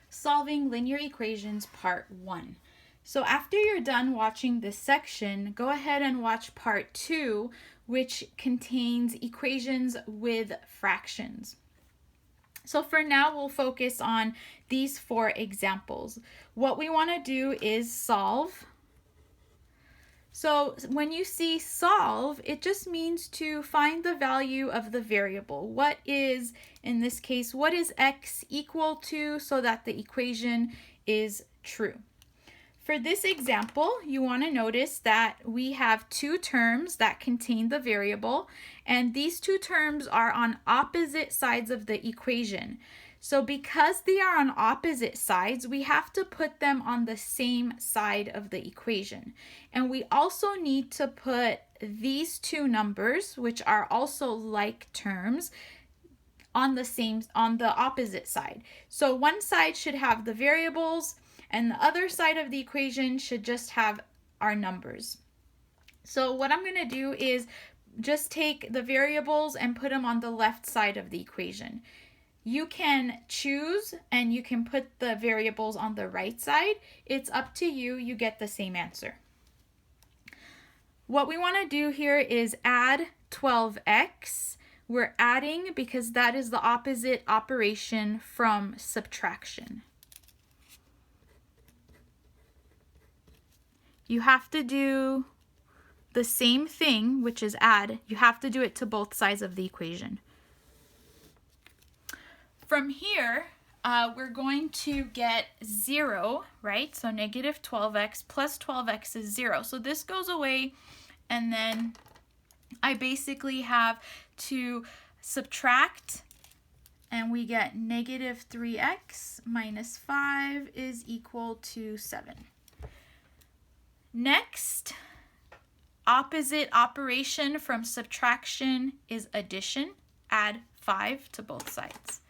Solving Linear Equations Part 1. So after you're done watching this section, go ahead and watch Part 2, which contains equations with fractions. So for now, we'll focus on these 4 examples. What we want to do is solve. So when you see solve, it just means to find the value of the variable. What is, in this case, what is x equal to so that the equation is true? For this example, you want to notice that we have 2 terms that contain the variable, and these 2 terms are on opposite sides of the equation. So because they are on opposite sides, we have to put them on the same side of the equation. And we also need to put these 2 numbers, which are also like terms, on the opposite side. So one side should have the variables, and the other side of the equation should just have our numbers. So what I'm going to do is just take the variables and put them on the left side of the equation. You can choose and you can put the variables on the right side. It's up to you. You get the same answer. What we want to do here is add 12x. We're adding because that is the opposite operation from subtraction. You have to do the same thing, which is add. You have to do it to both sides of the equation. From here, we're going to get 0, right? So negative 12x plus 12x is 0. So this goes away, and then I basically have to subtract, and we get negative 3x minus 5 is equal to 7. Next, opposite operation from subtraction is addition. Add 5 to both sides.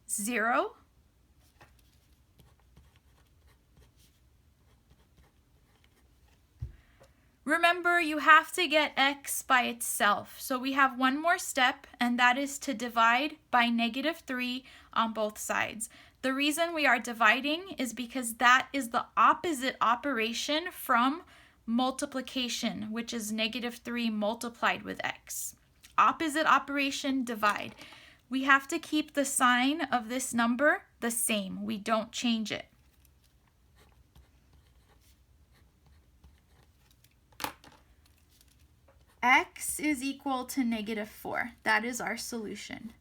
Zero. Remember, you have to get x by itself. So we have one more step, and that is to divide by negative 3 on both sides. The reason we are dividing is because that is the opposite operation from multiplication, which is negative 3 multiplied with x. Opposite operation, divide. We have to keep the sign of this number the same. We don't change it. X is equal to negative 4. That is our solution.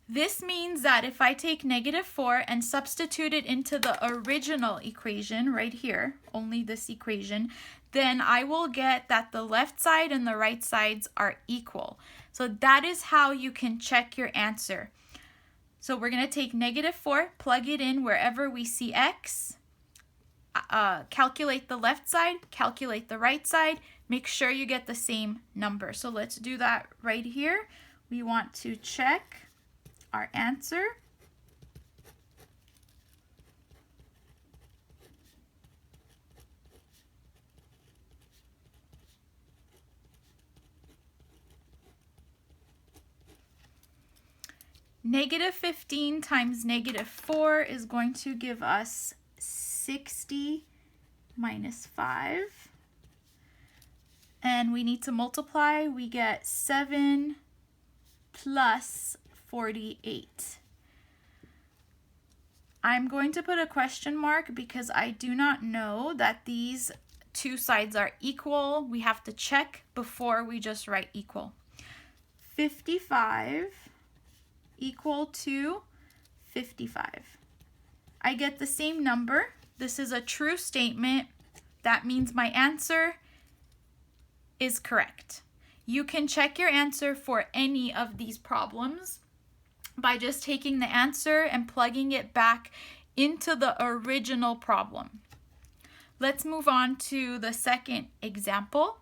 This means that if I take negative 4 and substitute it into the original equation right here, only this equation, then I will get that the left side and the right sides are equal. So that is how you can check your answer. So we're going to take negative 4, plug it in wherever we see x, calculate the left side, calculate the right side, make sure you get the same number. So let's do that right here. We want to check our answer. Negative 15 times negative 4 is going to give us 60 minus 5. And we need to multiply. We get 7 plus 48. I'm going to put a question mark because I do not know that these 2 sides are equal. We have to check before we just write equal. 55 equal to 55. I get the same number. This is a true statement. That means my answer is correct. You can check your answer for any of these problems by just taking the answer and plugging it back into the original problem. Let's move on to the second example.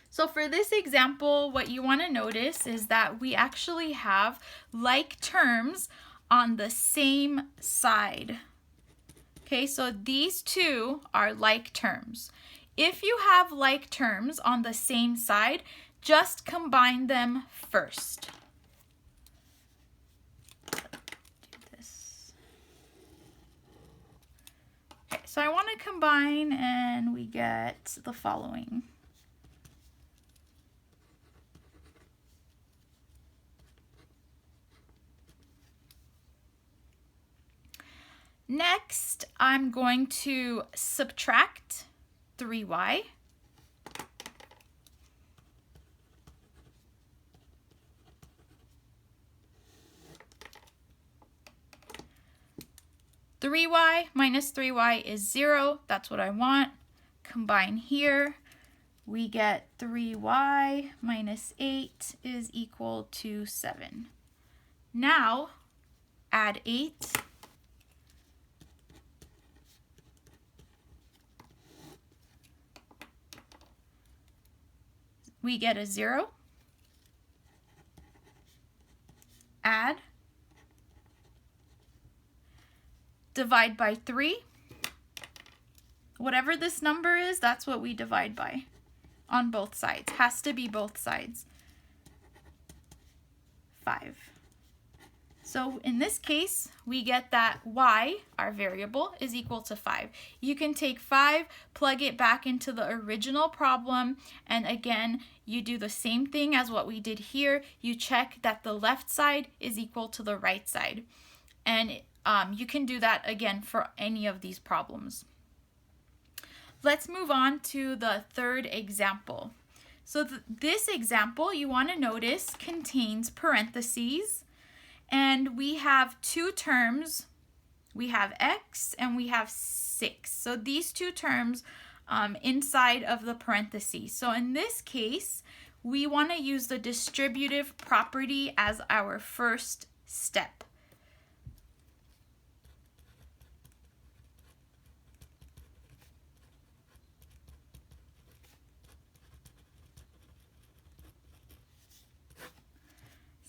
So for this example, what you want to notice is that we actually have like terms on the same side. Okay, so these two are like terms. If you have like terms on the same side, just combine them first. Do this. Okay, so I want to combine and we get the following. Next, I'm going to subtract 3y. Three y minus 3y is 0. That's what I want. Combine here. We get 3y minus 8 is equal to 7. Now, add 8. We get a 0. Add. Divide by 3. Whatever this number is, that's what we divide by on both sides. Has to be both sides. 5. So in this case, we get that y, our variable, is equal to 5. You can take 5, plug it back into the original problem, and again, you do the same thing as what we did here. You check that the left side is equal to the right side. And you can do that again for any of these problems. Let's move on to the third example. So this example, you want to notice, contains parentheses. And we have two terms. We have x and we have 6. So these two terms inside of the parentheses. So in this case, we want to use the distributive property as our first step.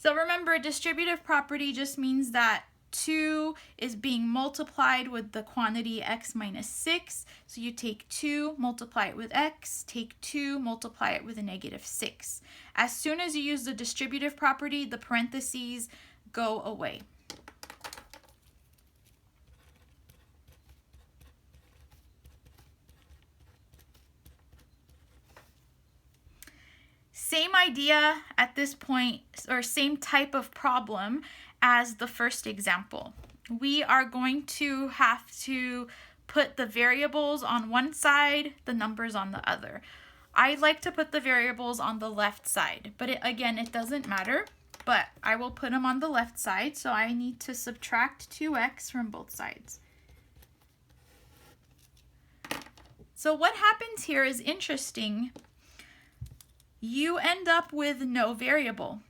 So remember, distributive property just means that 2 is being multiplied with the quantity x minus 6. So you take 2, multiply it with x, take 2, multiply it with a negative 6. As soon as you use the distributive property, the parentheses go away. Same idea at this point, or same type of problem as the first example. We are going to have to put the variables on one side, the numbers on the other. I like to put the variables on the left side, but again, it doesn't matter, but I will put them on the left side, so I need to subtract 2x from both sides. So what happens here is interesting. You end up with no variable,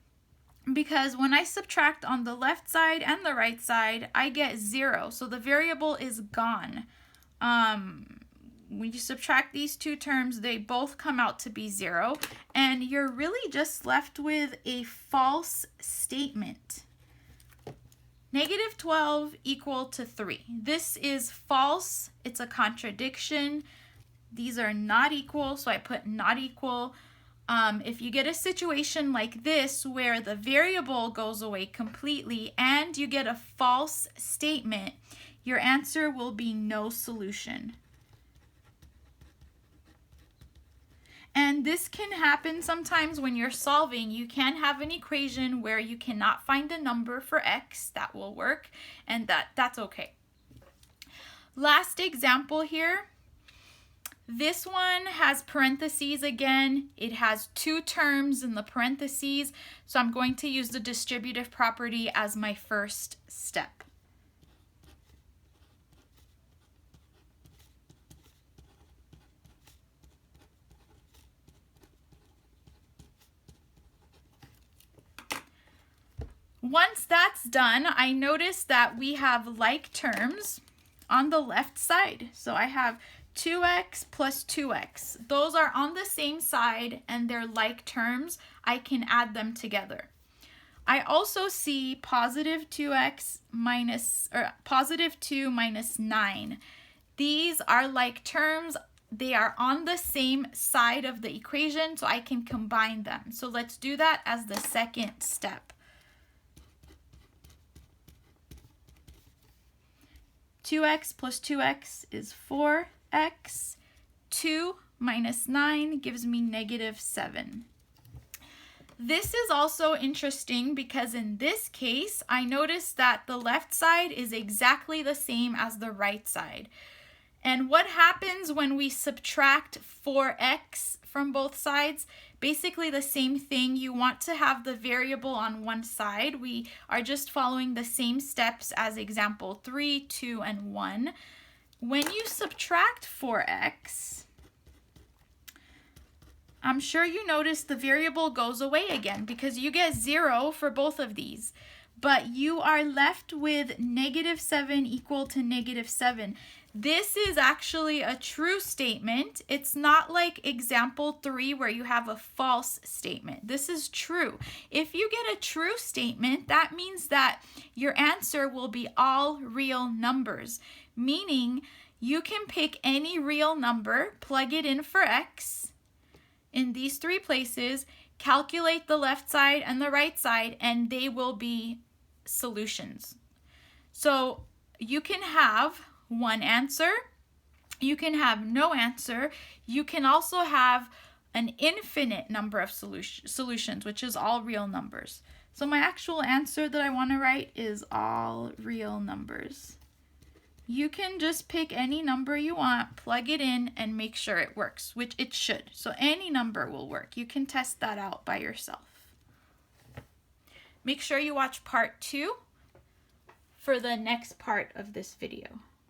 because when I subtract on the left side and the right side, I get 0. So the variable is gone. When you subtract these two terms, they both come out to be 0. And you're really just left with a false statement. Negative 12 equal to 3. This is false. It's a contradiction. These are not equal, so I put not equal. If you get a situation like this where the variable goes away completely and you get a false statement, your answer will be no solution. And this can happen sometimes when you're solving. You can have an equation where you cannot find a number for x. That will work, and that's okay. Last example here. This one has parentheses again. It has two terms in the parentheses, so I'm going to use the distributive property as my first step. Once that's done, I notice that we have like terms on the left side. So I have 2x plus 2x. Those are on the same side and they're like terms. I can add them together. I also see positive 2x minus, or positive 2 minus 9. These are like terms. they are on the same side of the equation, so I can combine them. So let's do that as the second step. 2x plus 2x is 4x. 2 minus 9 gives me -7. This is also interesting because in this case, I noticed that the left side is exactly the same as the right side. And what happens when we subtract 4x from both sides? Basically the same thing. You want to have the variable on one side. We are just following the same steps as example 3, 2, and 1. When you subtract 4x, I'm sure you notice the variable goes away again because you get 0 for both of these. But you are left with -7 equal to -7. This is actually a true statement. It's not like example 3 where you have a false statement. This is true. If you get a true statement, that means that your answer will be all real numbers, meaning you can pick any real number, plug it in for x in these 3 places, calculate the left side and the right side, and they will be solutions. So you can have one answer, you can have no answer, you can also have an infinite number of solutions, which is all real numbers. So my actual answer that I want to write is all real numbers. You can just pick any number you want, plug it in, and make sure it works, which it should. So any number will work. You can test that out by yourself. Make sure you watch part 2 for the next part of this video.